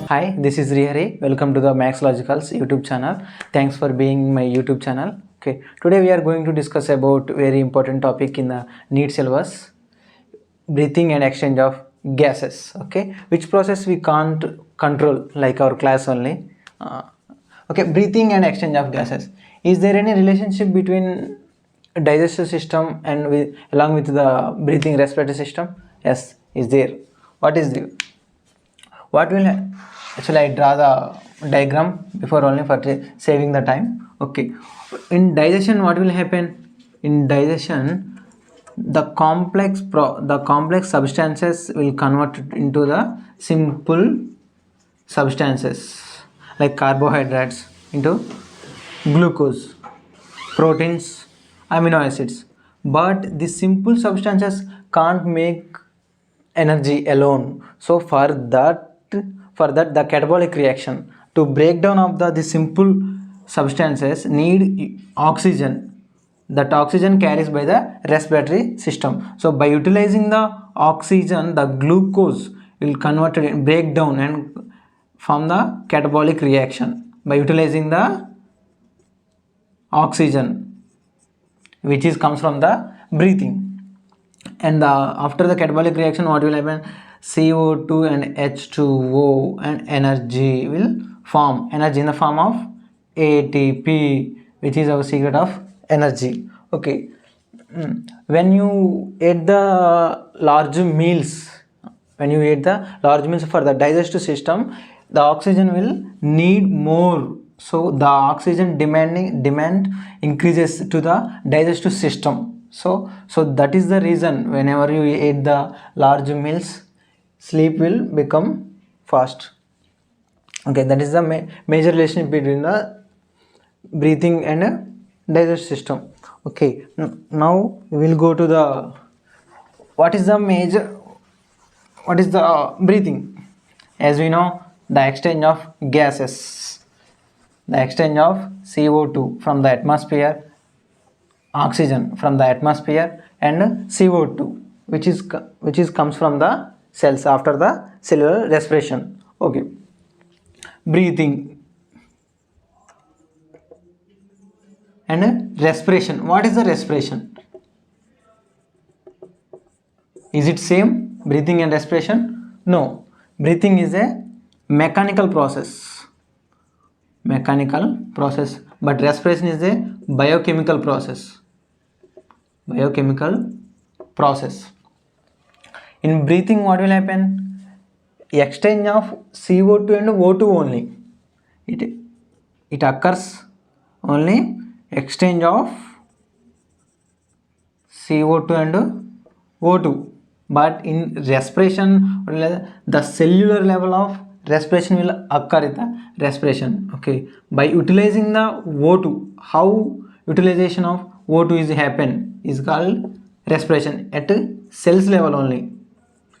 Hi, this is Rihari. Welcome to the MAXLOGICALS YouTube channel. Thanks for being my YouTube channel. Okay, today we are going to discuss about very important topic in the Neet syllabus: breathing and exchange of gases. Okay, which process we can't control like our class only. Okay, breathing and exchange of gases. Is there any relationship between digestive system and along with the breathing respiratory system? Yes, is there. What is the what will actually I draw the diagram before only for saving the time. Okay, in digestion what will happen? In digestion the complex substances will convert into the simple substances like carbohydrates into glucose, proteins, amino acids. But these simple substances can't make energy alone. So for that the catabolic reaction to break down of the simple substances need oxygen. That oxygen carries by the respiratory system. So by utilizing the oxygen, the glucose will convert it, break down and form the catabolic reaction by utilizing the oxygen, which is comes from the breathing. And after the catabolic reaction what will happen? CO2 and H2O and energy will form. Energy in the form of ATP, which is our secret of energy. Okay, when you eat the large meals, for the digestive system, the oxygen will need more. So the oxygen demand increases to the digestive system. So that is the reason whenever you eat the large meals, sleep will become fast. Okay, that is the major relationship between the breathing and digestive system. Okay, now we will go to the what is the breathing. As we know, the exchange of gases, the exchange of CO2 from the atmosphere, oxygen from the atmosphere, and CO2 which is comes from the cells after the cellular respiration. Okay, breathing and respiration. What is the respiration? Is it same, breathing and respiration? No, breathing is a mechanical process, but respiration is a biochemical process. In breathing what will happen? Exchange of CO2 and O2 only. It occurs only exchange of CO2 and O2. But in respiration, the cellular level of respiration will occur in the respiration. Okay, by utilizing the O2, how utilization of O2 is happen is called respiration at cells level only.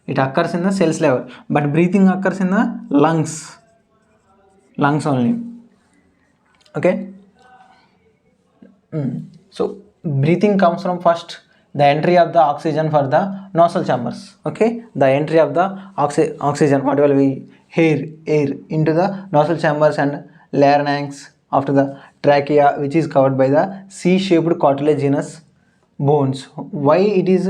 It occurs in the cells level, but breathing occurs in the lungs only. Okay, so breathing comes from first the entry of the oxygen for the nostril chambers. Okay, the entry of the oxygen, what will be air into the nostril chambers and larynx, after the trachea, which is covered by the C-shaped cartilaginous bones. Why it is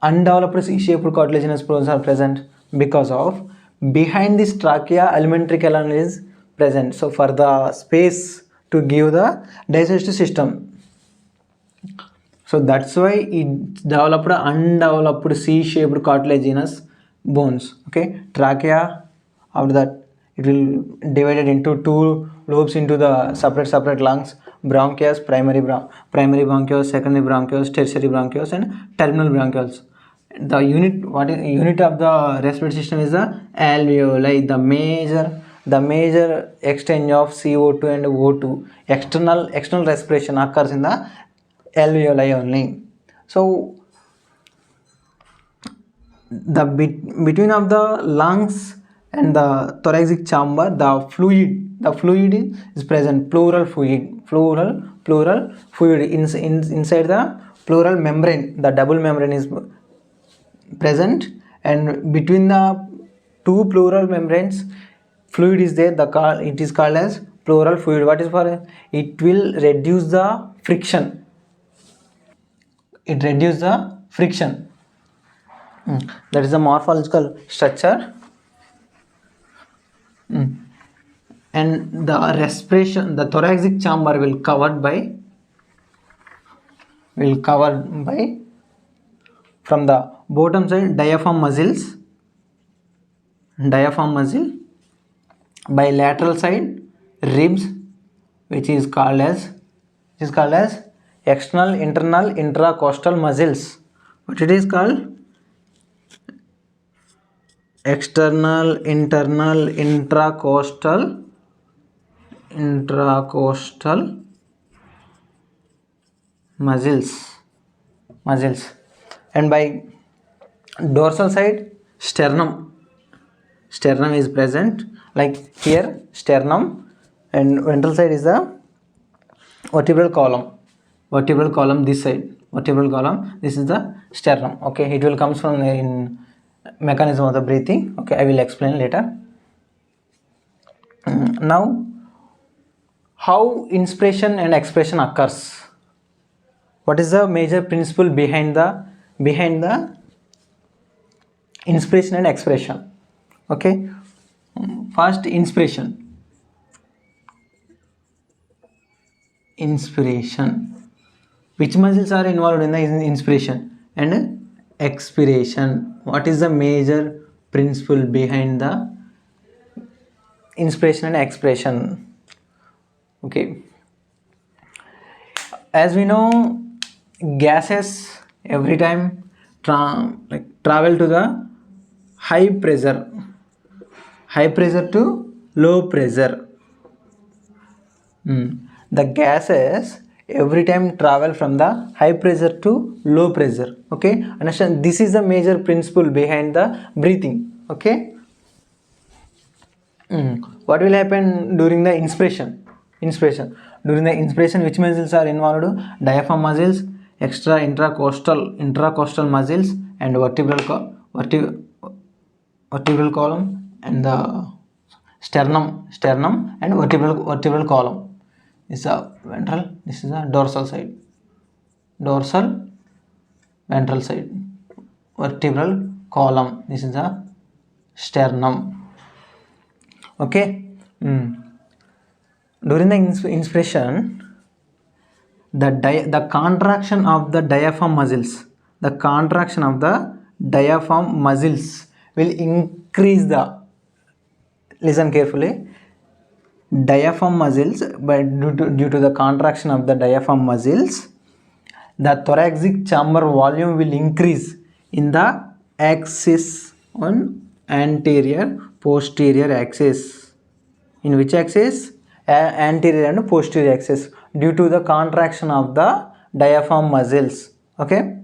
undeveloped C-shaped cartilaginous bones are present? Because of behind this trachea alimentary canal is present. So for the space to give the digestive system. So that's why it developed undeveloped C-shaped cartilaginous bones. Okay, trachea. After that, it will divided into two lobes into the separate lungs: bronchus, primary bronchus, secondary bronchus, tertiary bronchus, and terminal bronchioles. The unit of the respiratory system is the alveoli. The major exchange of CO2 and O2, external respiration occurs in the alveoli only. So the between of the lungs and the thoracic chamber, the fluid is present. Pleural fluid inside the pleural membrane. The double membrane is present, and between the two pleural membranes fluid is there, it is called as pleural fluid. What is for? It will reduce the friction. It reduces the friction. That is the morphological structure. And the respiration, the thoracic chamber will covered by from the bottom side diaphragm muscle, by lateral side ribs, which is called as external, internal, intracostal muscles. What it is called? External, internal, intracostal muscles. And by dorsal side sternum is present, like here sternum, and ventral side is the vertebral column, this side vertebral column, this is the sternum. Okay, it will comes from in mechanism of the breathing. Okay, I will explain later. Now, how inspiration and expression occurs? What is the major principle behind the inspiration and expression? Okay, first inspiration. Which muscles are involved in the inspiration and expiration? What is the major principle behind the inspiration and expiration? Okay, as we know, gases every time travel to the high pressure to low pressure. The gases every time travel from the high pressure to low pressure. Okay, understand, this is the major principle behind the breathing. Okay, what will happen during the inspiration? During the inspiration, which muscles are involved? Diaphragm muscles, intracostal muscles, and vertebral column, and the sternum and vertebral column. This is the ventral, this is the dorsal ventral side, vertebral column, this is the sternum. Okay, during the inspiration, the contraction of the diaphragm muscles, will increase the, listen carefully, diaphragm muscles, but due to the contraction of the diaphragm muscles, the thoracic chamber volume will increase in the axis, on anterior posterior axis. In which axis? Anterior and posterior axis, due to the contraction of the diaphragm muscles. Okay,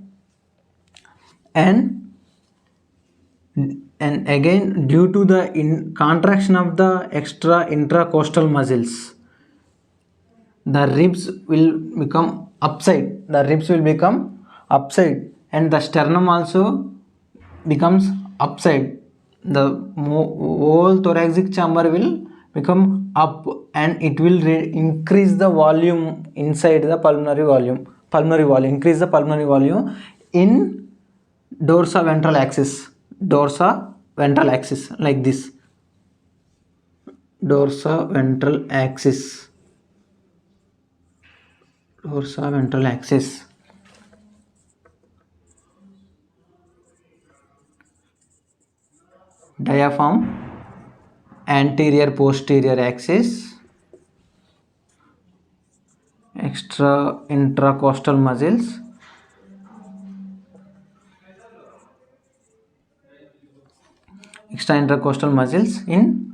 and again, due to the contraction of the intracostal muscles, the ribs will become upside, and the sternum also becomes upside. The whole thoracic chamber will become up, and it will increase the volume inside the pulmonary volume, increase the pulmonary volume in dorsaventral axis, like this, dorsaventral axis. Diaphragm, anterior posterior axis, intracostal muscles, in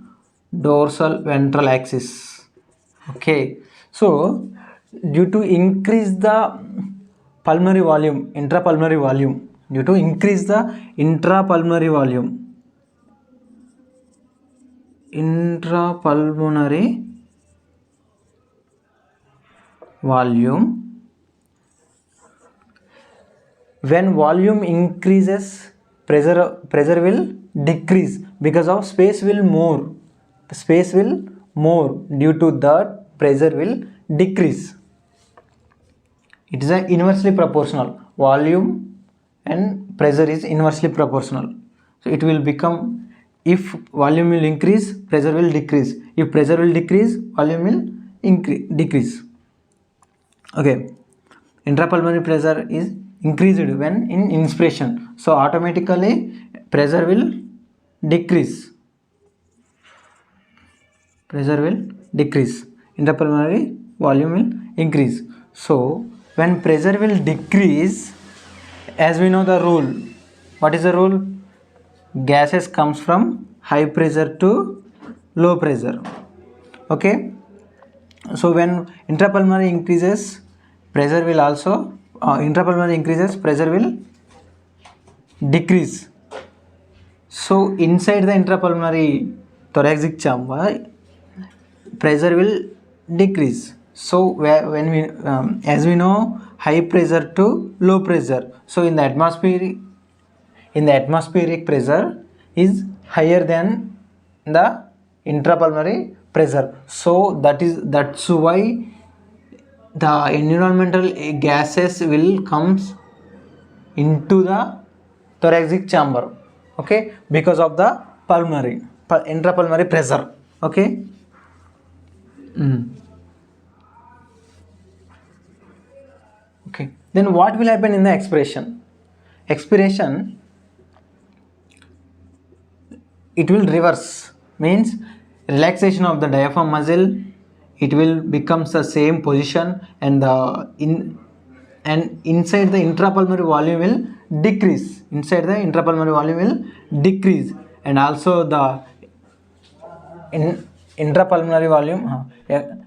dorsal ventral axis. Okay, so due to increase the pulmonary volume, intrapulmonary volume, when volume increases, pressure will decrease, because of space will more. space will more, due to that pressure will decrease. It is a inversely proportional. Volume and pressure is inversely proportional. So it will become, if volume will increase, pressure will decrease. If pressure will decrease, volume will decrease. Okay. Intrapulmonary pressure is increased when in inspiration. So automatically pressure will decrease. Pressure will decrease. Intrapulmonary volume will increase. So when pressure will decrease, as we know the rule. What is the rule? Gases comes from high pressure to low pressure. Okay. So when intrapulmonary increases, pressure will also intrapulmonary increases, pressure will decrease. So inside the intrapulmonary thoracic chamber, pressure will decrease. So when we as we know, high pressure to low pressure. So in the atmospheric pressure is higher than the intrapulmonary pressure. So that's why the environmental gases will comes into the thoracic chamber. Okay, because of the intrapulmonary pressure. Okay. Okay, then what will happen in the expiration? Expiration, it will reverse, means relaxation of the diaphragm muscle, it will becomes the same position, and inside the intrapulmonary volume will decrease. Inside the intrapulmonary volume will decrease, and also the intrapulmonary volume,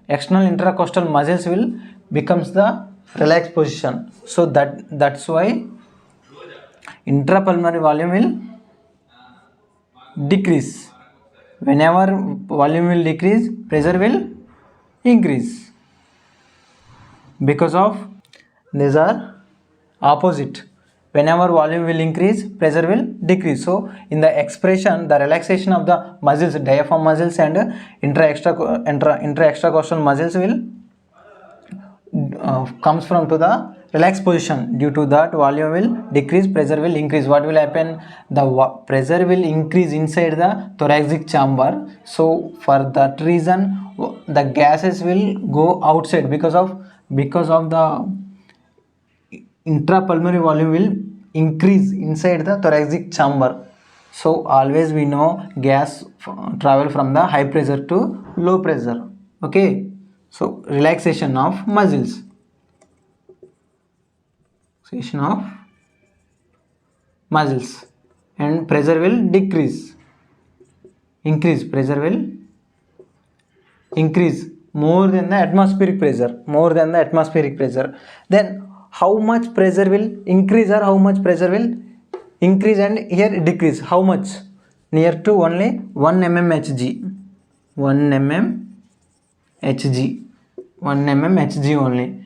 external intercostal muscles will becomes the relaxed position. So that's why intrapulmonary volume will decrease. Whenever volume will decrease, pressure will increase. Because of these are opposite. Whenever volume will increase, pressure will decrease. So in the expression, the relaxation of the muscles, diaphragm muscles and intra-extracostal muscles will comes from to the relaxed position. Due to that, volume will decrease, pressure will increase. What will happen? The pressure will increase inside the thoracic chamber. So for that reason, the gases will go outside because of the intrapulmonary volume will increase inside the thoracic chamber. So always we know gas travel from the high pressure to low pressure. Okay. So relaxation of muscles. Relaxation of muscles, and pressure will decrease. Pressure will increase more than the atmospheric pressure. Then how much pressure will increase or how much pressure will increase and here decrease? How much? Near to only 1 mmHg. 1 mmHg. 1 mmHg only.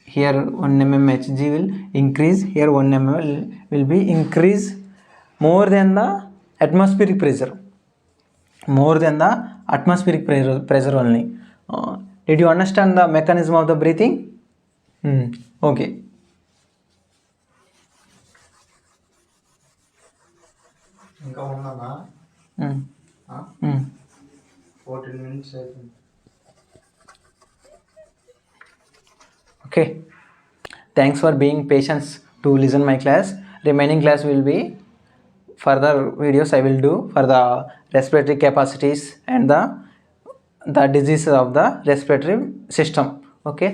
Here 1 mmHg will increase. Here 1 mm will be increase more than the atmospheric pressure. More than the atmospheric pressure only. Did you understand the mechanism of the breathing? Okay. ఇంకా ఉన్నానా 14 minutes అయిపోయింది. Okay, thanks for being patient to listen my class. Remaining class will be further videos I will do for the respiratory capacities and the diseases of the respiratory system. Okay.